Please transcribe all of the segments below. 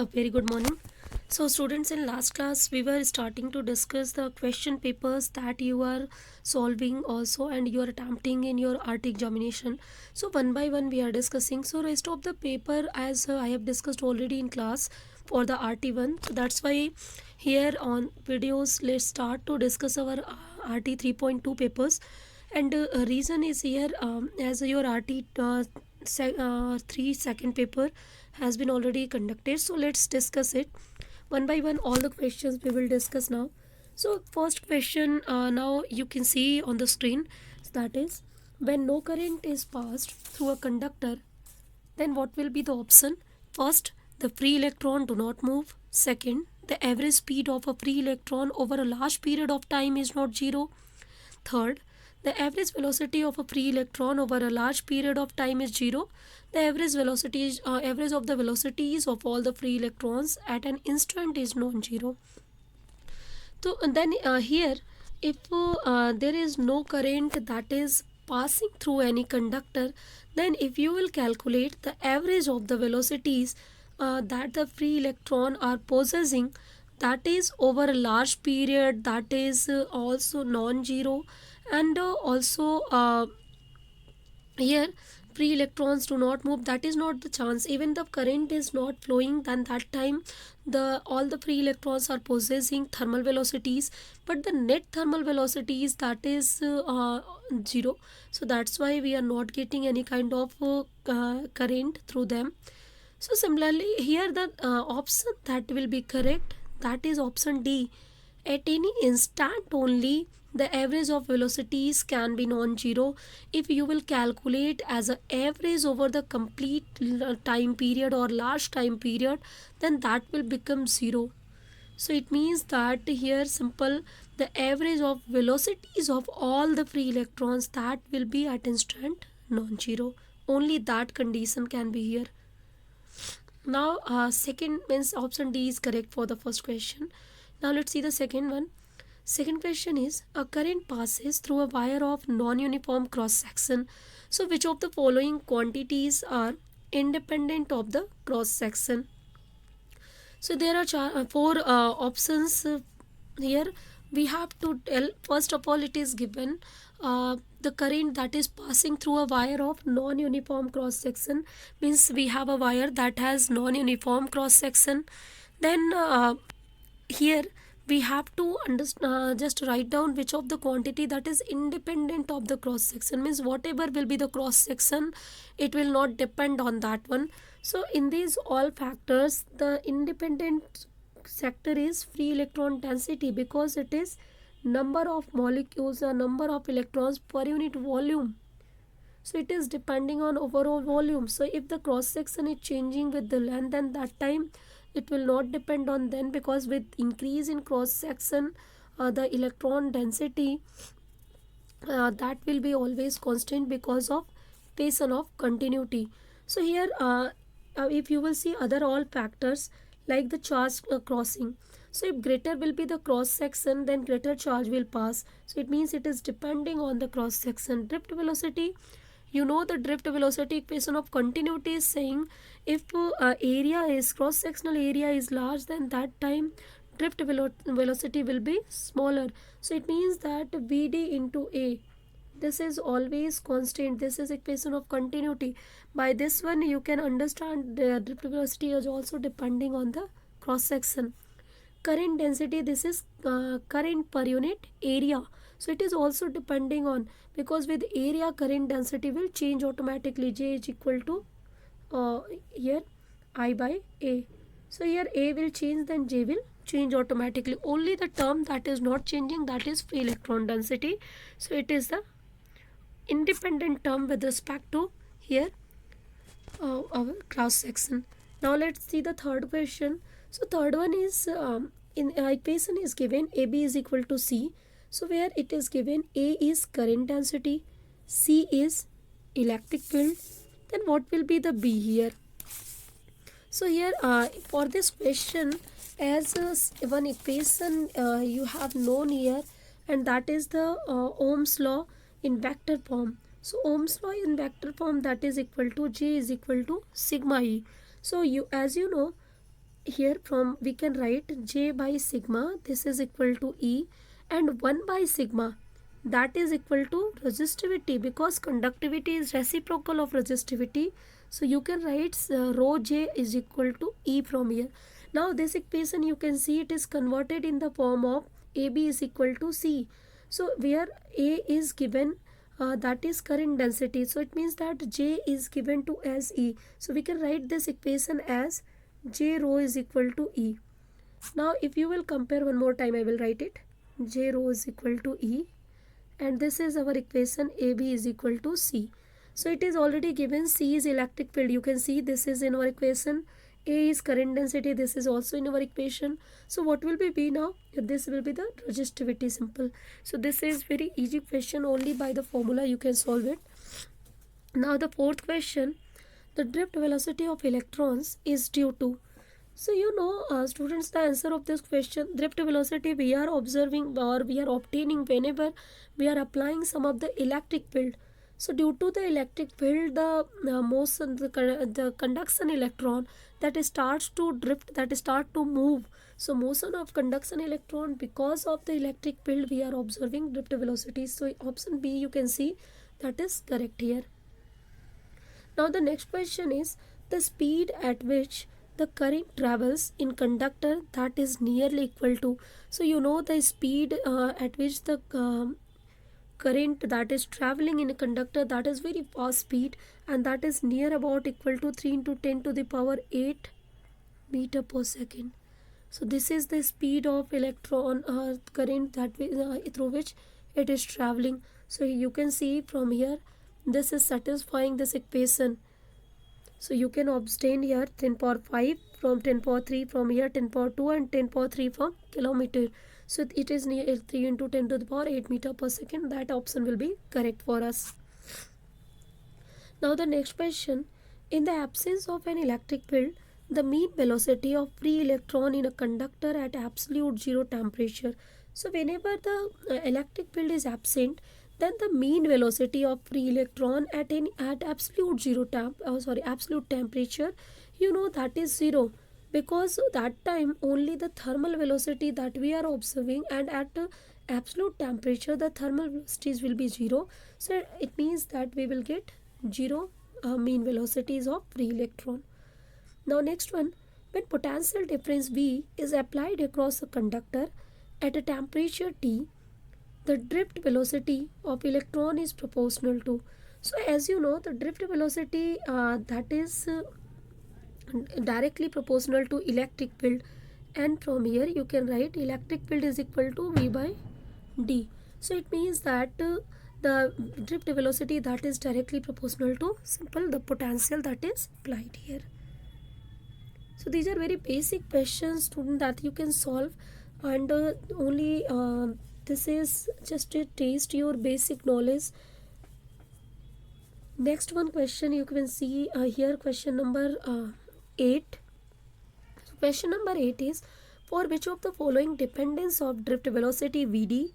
A very good morning. So, students, in last class, we were starting to discuss the question papers that you are solving also and you are attempting in your art examination. So, one by one, we are discussing. So, rest of the paper, as I have discussed already in class for the RT1. So, that's why here on videos, let's start to discuss our RT 3.2 papers. And reason is here as your RT 3 second paper has been already conducted, so let's discuss it one by one. All the questions we will discuss now. So first question, now you can see on the screen, that is, when no current is passed through a conductor, then what will be the option? First, the free electron do not move. Second, the average speed of a free electron over a large period of time is not zero. Third, the average velocity of a free electron over a large period of time is zero. The average of the velocities of all the free electrons at an instant is non-zero. So then here, if there is no current that is passing through any conductor, then if you will calculate the average of the velocities that the free electron are possessing, that is over a large period, that is also non-zero. And also here free electrons do not move, that is not the chance. Even the current is not flowing, then that time the all the free electrons are possessing thermal velocities, but the net thermal velocities, that is zero. So that's why we are not getting any kind of current through them. So similarly here, the option that will be correct, that is option D. At any instant only, the average of velocities can be non-zero. If you will calculate as an average over the complete time period or large time period, then that will become zero. So it means that here simple, the average of velocities of all the free electrons, that will be at instant non-zero. Only that condition can be here. Now second means option D is correct for the first question. Now let's see the second one. Second question is, a current passes through a wire of non-uniform cross section. So which of the following quantities are independent of the cross section? So there are four options here. We have to tell, first of all, it is given the current that is passing through a wire of non-uniform cross section, means we have a wire that has non-uniform cross section. Then here we have to just write down which of the quantity that is independent of the cross section, means whatever will be the cross section, it will not depend on that one. So in these all factors, the independent sector is free electron density, because it is number of molecules or number of electrons per unit volume. So it is depending on overall volume. So if the cross section is changing with the length, then that time it will not depend on then, because with increase in cross section, the electron density that will be always constant because of equation of continuity. So here if you will see other all factors like the charge crossing, so if greater will be the cross section, then greater charge will pass. So it means it is depending on the cross section. Drift velocity, you know, the drift velocity equation of continuity is saying, if area is cross sectional area is large, then that time drift velocity will be smaller. So it means that Vd into A, this is always constant. This is equation of continuity. By this one you can understand the drift velocity is also depending on the cross section. Current density, this is current per unit area. So it is also depending on, because with area current density will change automatically. J is equal to here I by A. So here A will change, then J will change automatically. Only the term that is not changing, that is free electron density. So it is the independent term with respect to here our cross section. Now let's see the third question. So third one is in equation is given AB is equal to C. So where it is given A is current density, C is electric field, then what will be the B here? So here for this question, as one equation you have known here, and that is the Ohm's law in vector form. So Ohm's law in vector form, that is equal to J is equal to sigma E. So you, as you know, here from we can write J by sigma, this is equal to E, and 1 by sigma, that is equal to resistivity, because conductivity is reciprocal of resistivity. So you can write rho J is equal to E from here. Now this equation you can see it is converted in the form of AB is equal to C. So where A is given, that is current density, so it means that J is given to as E. So we can write this equation as J rho is equal to E. Now if you will compare one more time, I will write it J rho is equal to E, and this is our equation AB is equal to C. So it is already given C is electric field, you can see this is in our equation. A is current density, this is also in our equation. So what will be B now? This will be the resistivity, simple. So this is very easy question, only by the formula you can solve it. Now the fourth question, the drift velocity of electrons is due to. So you know, students, the answer of this question, drift velocity we are observing or we are obtaining whenever we are applying some of the electric field. So due to the electric field, the motion, the conduction electron that starts to drift, that start to move. So motion of conduction electron, because of the electric field we are observing drift velocity. So option B you can see, that is correct here. Now the next question is the speed at which the current travels in conductor, that is nearly equal to. So you know the speed at which the current that is traveling in a conductor, that is very fast speed, and that is near about equal to 3 into 10 to the power 8 meter per second. So this is the speed of electron current that through which it is traveling. So you can see from here, this is satisfying this equation. So you can obtain here 10 power 5 from 10 power 3 from here, 10 power 2 and 10 power 3 from kilometer. So it is near 3 into 10 to the power 8 meter per second. That option will be correct for us. Now the next question, in the absence of an electric field, the mean velocity of free electron in a conductor at absolute zero temperature. So whenever the electric field is absent, then the mean velocity of free electron at absolute absolute temperature, you know that is zero, because that time only the thermal velocity that we are observing, and at absolute temperature the thermal velocities will be zero. So it means that we will get zero mean velocities of free electron. Now next one, when potential difference V is applied across a conductor at a temperature T, the drift velocity of electron is proportional to. So as you know, the drift velocity that is directly proportional to electric field, and from here you can write electric field is equal to V by D. So it means that the drift velocity that is directly proportional to simple the potential that is applied here. So these are very basic questions, student, that you can solve, and only this is just to test your basic knowledge. Next one question you can see here, question number 8. So question number 8 is, for which of the following dependence of drift velocity Vd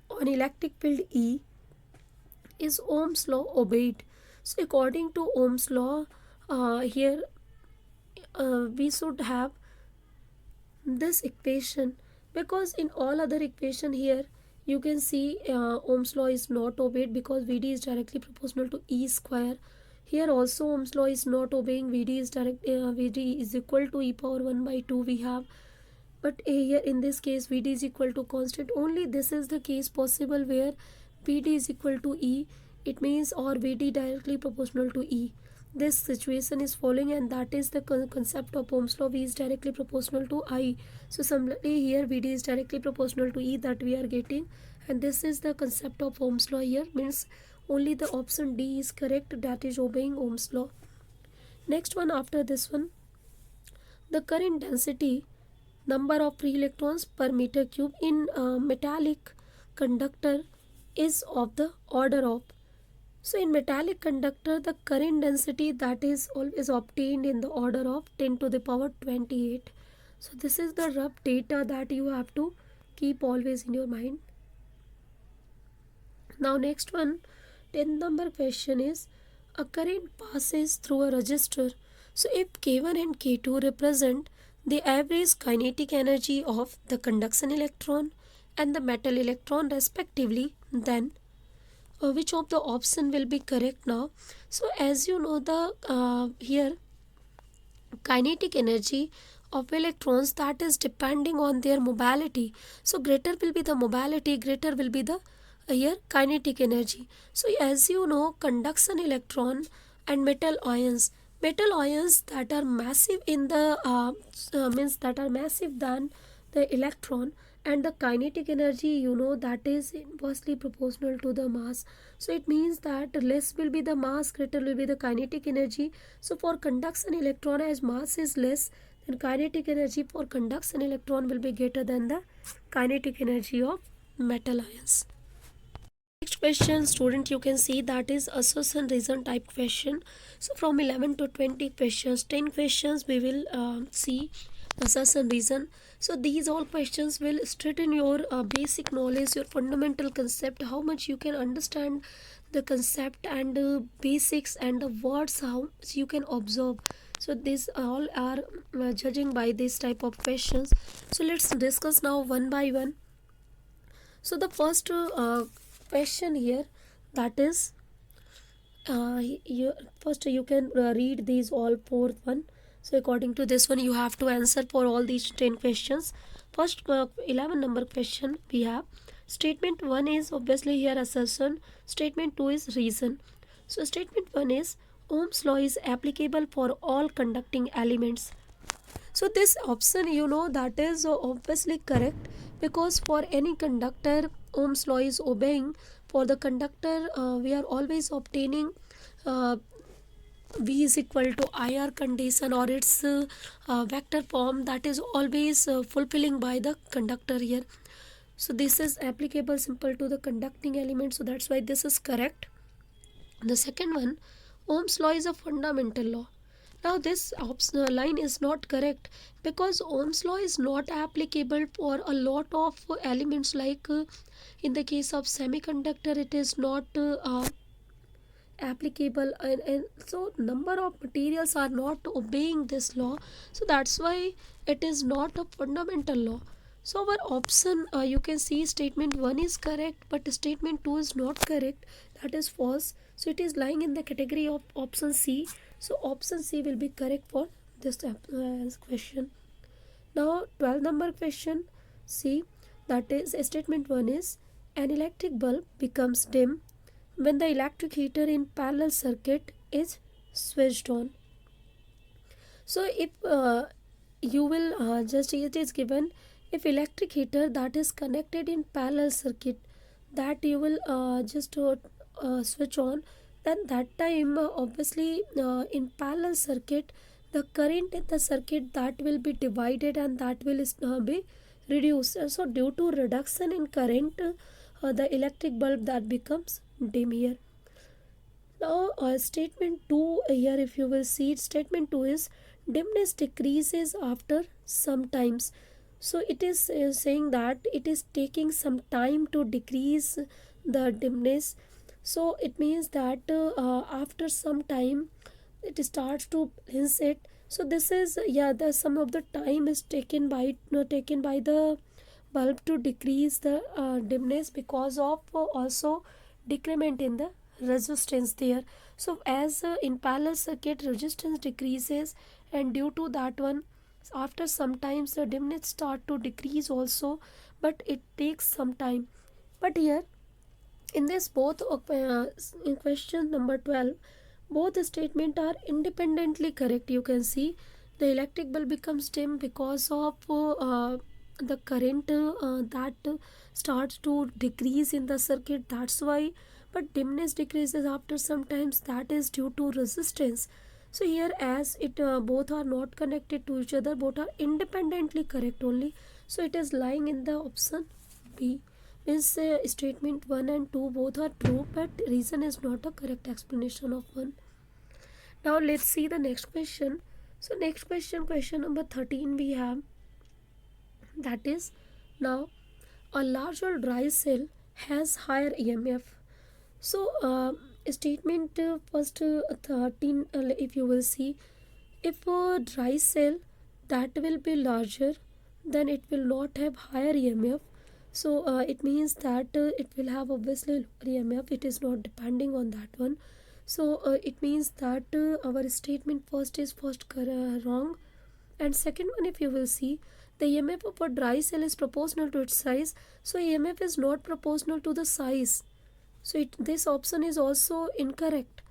on electric field E is Ohm's law obeyed? So according to Ohm's law, here we should have this equation, because in all other equation here you can see Ohm's law is not obeyed, because Vd is directly proportional to E square. Here also Ohm's law is not obeying, Vd is equal to e power 1 by 2 we have, but here in this case Vd is equal to constant. Only this is the case possible where Vd is equal to E, it means, or Vd directly proportional to E. This situation is following, and that is the concept of Ohm's law. V is directly proportional to I. So similarly here Vd is directly proportional to E, that we are getting, and this is the concept of Ohm's law here, means only the option D is correct, that is obeying Ohm's law. Next one after this one, the current density, number of free electrons per meter cube in metallic conductor is of the order of. So in metallic conductor, the current density that is always obtained in the order of 10 to the power 28. So this is the rough data that you have to keep always in your mind. Now next one, 10th number question is, a current passes through a resistor. So if K1 and K2 represent the average kinetic energy of the conduction electron and the metal electron respectively, then which of the option will be correct now? So as you know, the here kinetic energy of electrons, that is depending on their mobility. So greater will be the mobility, greater will be the here kinetic energy. So as you know, conduction electron and metal ions that are massive in the means that are massive than the electron, and the kinetic energy, you know, that is inversely proportional to the mass. So it means that less will be the mass, greater will be the kinetic energy. So for conduction electron, as mass is less, then kinetic energy for conduction electron will be greater than the kinetic energy of metal ions. Next question, student, you can see that is assertion reason type question. So from 11 to 20 questions, 10 questions we will see assertion reason. So these all questions will straighten your basic knowledge, your fundamental concept, how much you can understand the concept and basics and the words, how you can observe. So these all are judging by this type of questions. So let's discuss now one by one. So the first question here, that is you first you can read these all four one. So according to this one, you have to answer for all these 10 questions. First 11 number question we have. Statement 1 is obviously here assertion. Statement 2 is reason. So statement 1 is Ohm's law is applicable for all conducting elements. So this option, you know, that is obviously correct, because for any conductor Ohm's law is obeying. For the conductor, we are always obtaining uh, V is equal to IR condition, or its vector form, that is always fulfilling by the conductor here. So this is applicable simple to the conducting element, so that's why this is correct. The second one, Ohm's law is a fundamental law. Now this line is not correct, because Ohm's law is not applicable for a lot of elements, like in the case of semiconductor it is not applicable, and so number of materials are not obeying this law. So that's why it is not a fundamental law. So our option, you can see statement 1 is correct, but statement 2 is not correct, that is false. So it is lying in the category of option C. So option C will be correct for this question. Now 12 number question, see, that is statement 1 is an electric bulb becomes dim when the electric heater in parallel circuit is switched on. So if you will just, it is given, if electric heater that is connected in parallel circuit, that you will just switch on, then that time obviously in parallel circuit the current in the circuit that will be divided, and that will be reduced. So due to reduction in current, the electric bulb that becomes dim here. Now statement 2 here, if you will see, statement 2 is dimness decreases after some times. So it is saying that it is taking some time to decrease the dimness. So it means that after some time it starts to rinse it. So this is, yeah, the some of the time is taken by the bulb to decrease the dimness, because of also decrement in the resistance there. So as in parallel circuit resistance decreases, and due to that one, after sometimes the dimness start to decrease also, but it takes some time. But here in this both in question number 12, both statement are independently correct. You can see the electric bulb becomes dim because of the current that starts to decrease in the circuit, that's why. But dimness decreases after sometimes, that is due to resistance. So here, as it both are not connected to each other, both are independently correct only, so it is lying in the option B. Means statement 1 and 2 both are true, but reason is not a correct explanation of one. Now let's see the next question. So next question, question number 13 we have, that is, now a larger dry cell has higher EMF. So statement first 13, if you will see, if a dry cell that will be larger, then it will not have higher EMF. So it means that it will have obviously lower EMF. It is not depending on that one. So it means that our statement first is wrong, and second one, if you will see, the EMF of a dry cell is proportional to its size. So EMF is not proportional to the size. So this option is also incorrect.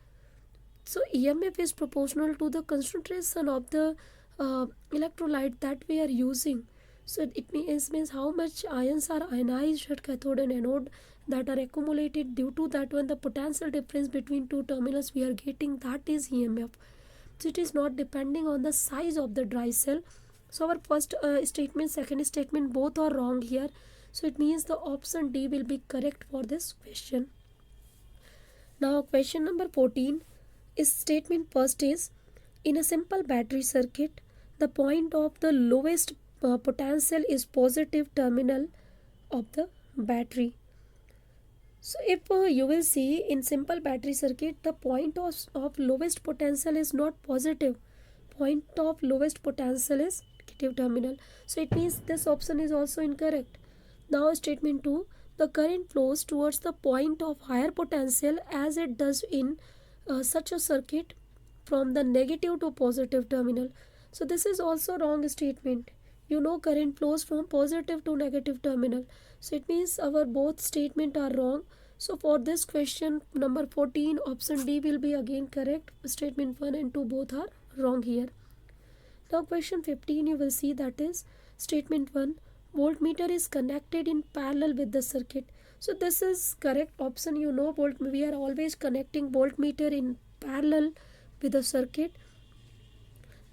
So EMF is proportional to the concentration of the electrolyte that we are using. So it means how much ions are ionized at cathode and anode that are accumulated. Due to that one, the potential difference between two terminals we are getting, that is EMF. So it is not depending on the size of the dry cell. So our first statement, second statement, both are wrong here. So it means the option D will be correct for this question. Now question number 14 is statement first is, in a simple battery circuit, the point of the lowest potential is positive terminal of the battery. So if you will see in simple battery circuit, the point of lowest potential is not positive. Point of lowest potential is negative terminal. So it means this option is also incorrect. Now statement 2, the current flows towards the point of higher potential as it does in such a circuit from the negative to positive terminal. So this is also wrong statement. You know current flows from positive to negative terminal. So it means our both statement are wrong. So for this question number 14, option D will be again correct. Statement 1 and 2 both are wrong here. Now question 15, you will see that is statement 1, voltmeter is connected in parallel with the circuit. So this is correct option. You know we are always connecting voltmeter in parallel with the circuit.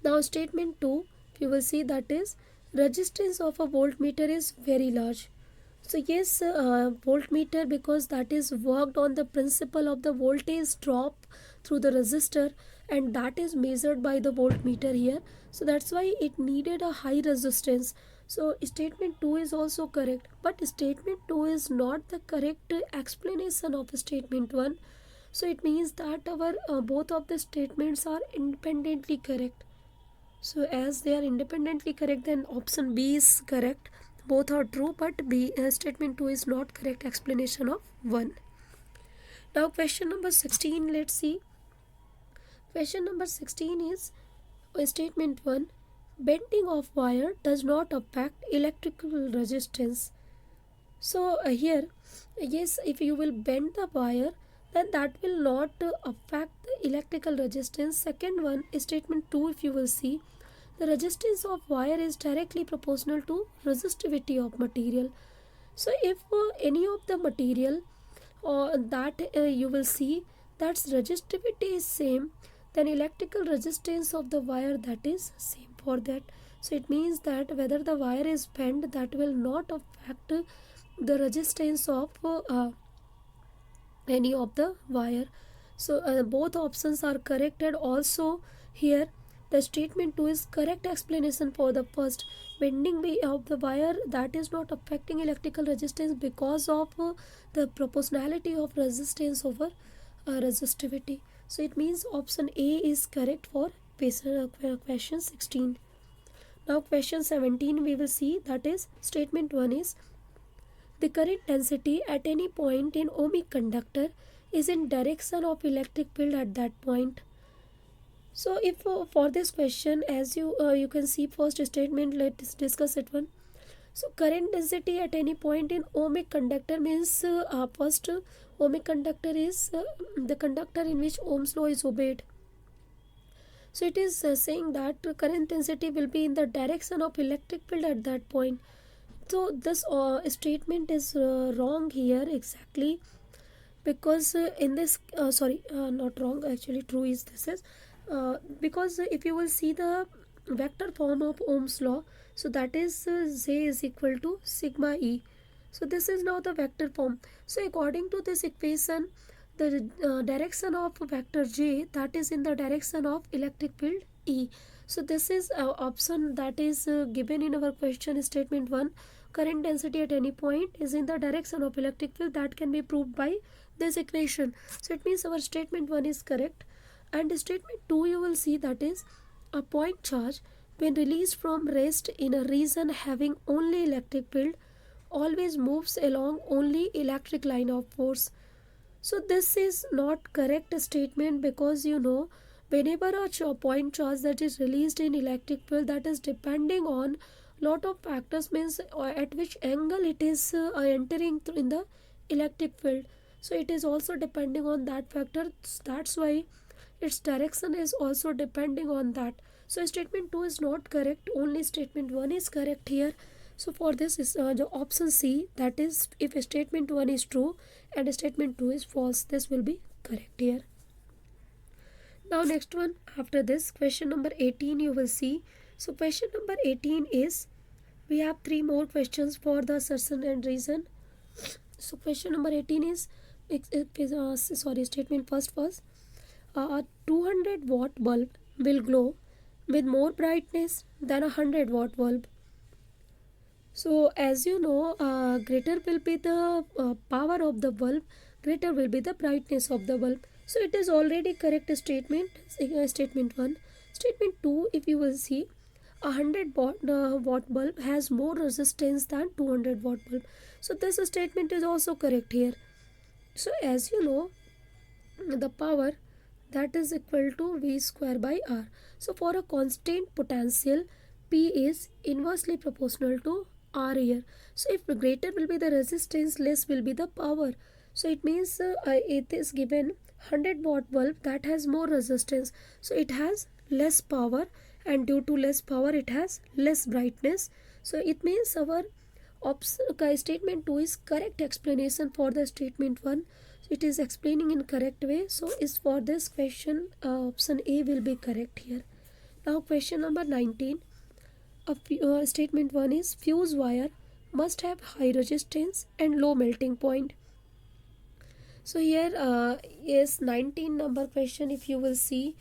Now statement 2, you will see that is resistance of a voltmeter is very large. So yes, voltmeter, because that is worked on the principle of the voltage drop through the resistor, and that is measured by the voltmeter here. So that's why it needed a high resistance. So statement 2 is also correct, but statement 2 is not the correct explanation of statement 1. So it means that our both of the statements are independently correct. So as they are independently correct, then option B is correct. Both are true, but B statement 2 is not correct explanation of 1. Now question number 16, let's see. Question number 16 is statement 1, bending of wire does not affect electrical resistance. So here, yes, if you will bend the wire, then that will not affect the electrical resistance. Second one, statement 2, if you will see, the resistance of wire is directly proportional to resistivity of material. So if any of the material that you will see that's resistivity is same, then electrical resistance of the wire that is same for that. So it means that whether the wire is bent, that will not affect the resistance of any of the wire. So both options are correct, and also here the statement 2 is correct explanation for the first, bending of the wire that is not affecting electrical resistance because of the proportionality of resistance over resistivity. So it means option A is correct for question 16. Now question 17 we will see, that is statement 1 is, the current density at any point in ohmic conductor is in direction of electric field at that point. So if for this question, as you can see first statement, let's discuss it one. So current density at any point in ohmic conductor means first ohmic conductor is the conductor in which Ohm's law is obeyed. So it is saying that current density will be in the direction of electric field at that point. So this statement is wrong here exactly, because in this not wrong, actually true is this is because if you will see the vector form of Ohm's law, so that is J is equal to sigma E. So this is now the vector form. So according to this equation, the direction of vector J, that is in the direction of electric field E. So this is option that is given in our question statement 1. Current density at any point is in the direction of electric field, that can be proved by this equation. So it means our statement 1 is correct. And statement 2 you will see, that is a point charge when released from rest in a region having only electric field, always moves along only electric line of force. So this is not correct statement, because whenever a point charge that is released in electric field, that is depending on lot of factors, means at which angle it is entering in the electric field. So it is also depending on that factor. That's why its direction is also depending on that. So statement 2 is not correct, only statement 1 is correct here. So for this is the option C, that is if statement 1 is true and statement 2 is false, this will be correct here. Now next one, after this question number 18 you will see. So question number 18 is, we have three more questions for the assertion and reason. So question number 18 is statement first. A 200 watt bulb will glow with more brightness than a 100 watt bulb. So as you know, greater will be the power of the bulb, greater will be the brightness of the bulb. So it is already correct statement, statement 1. Statement 2, if you will see, a 100 watt bulb has more resistance than 200 watt bulb. So this statement is also correct here. So as you know, the power that is equal to V square by R. So for a constant potential, P is inversely proportional to R here. So if greater will be the resistance, less will be the power. So it means it is given 100 watt bulb that has more resistance, so it has less power, and due to less power it has less brightness. So it means our statement 2 is correct explanation for the statement 1. It is explaining in correct way. So is for this question option A will be correct here. Now question number 19. Statement 1 is, fuse wire must have high resistance and low melting point. So here is 19 number question. If you will see,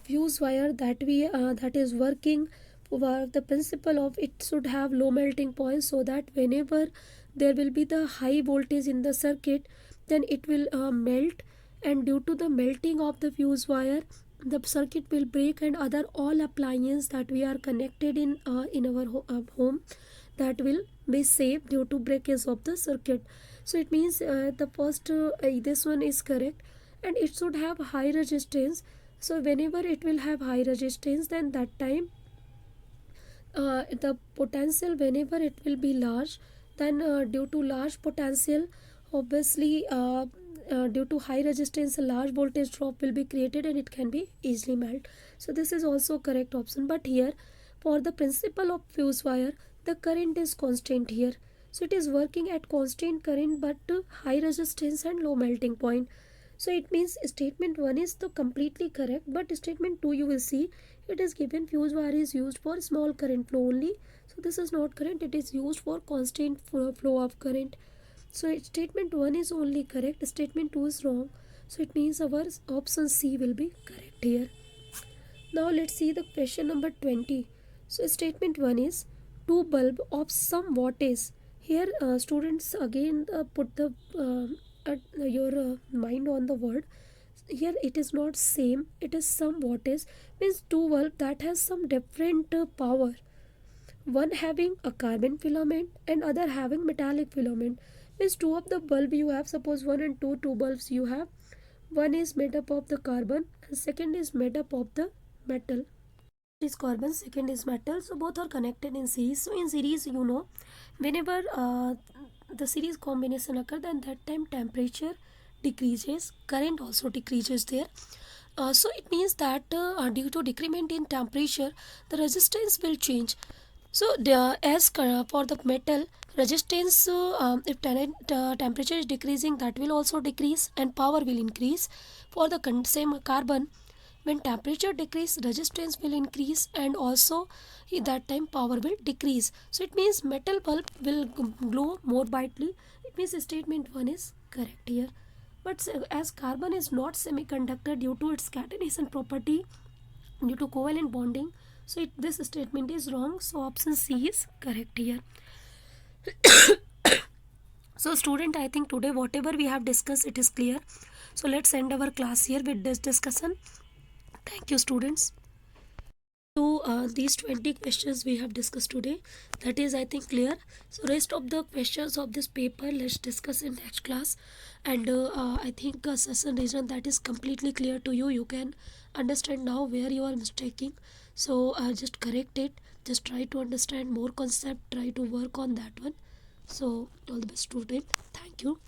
fuse wire that is working for the principle of it should have low melting point, so that whenever there will be the high voltage in the circuit, then it will melt, and due to the melting of the fuse wire, the circuit will break, and other all appliances that we are connected in our home, that will be safe due to breakage of the circuit. So it means the first this one is correct, and it should have high resistance. So whenever it will have high resistance, then that time the potential, whenever it will be large, then due to large potential, obviously due to high resistance, a large voltage drop will be created and it can be easily melt. So this is also correct option. But here, for the principle of fuse wire, the current is constant here. So it is working at constant current but high resistance and low melting point. So it means statement 1 is the completely correct, but statement 2 you will see, it is given fuse wire is used for small current flow only. So this is not correct, it is used for constant flow of current. So statement 1 is only correct, statement 2 is wrong. So it means our option C will be correct here. Now let's see the question number 20. So statement 1 is, two bulb of some wattage. Here students again put the your mind on the word. Here it is not same, it is some wattage, means two bulb that has some different power. One having a carbon filament and other having metallic filament. Means two of the bulb you have, suppose 1 and 2, two bulbs you have. One is made up of the carbon and second is made up of the metal. Is carbon, second is metal, so both are connected in series. So in series, whenever the series combination occur, then that time temperature decreases, current also decreases there. So it means that due to decrement in temperature, the resistance will change. So as for the metal resistance, if temperature is decreasing, that will also decrease and power will increase. For the same carbon, when temperature decrease, resistance will increase, and also at that time power will decrease. So it means metal bulb will glow more brightly. It means statement 1 is correct here. But as carbon is not semiconductor due to its catenation property, due to covalent bonding, so this statement is wrong. So option C is correct here. So student, I think today whatever we have discussed, it is clear. So let's end our class here with this discussion. Thank you students. So these 20 questions we have discussed today, that is I think clear. So rest of the questions of this paper let's discuss in next class. And I think session reason that is completely clear to you. You can understand now where you are mistaking. So just correct it. Just try to understand more concept. Try to work on that one. So all the best student. Thank you.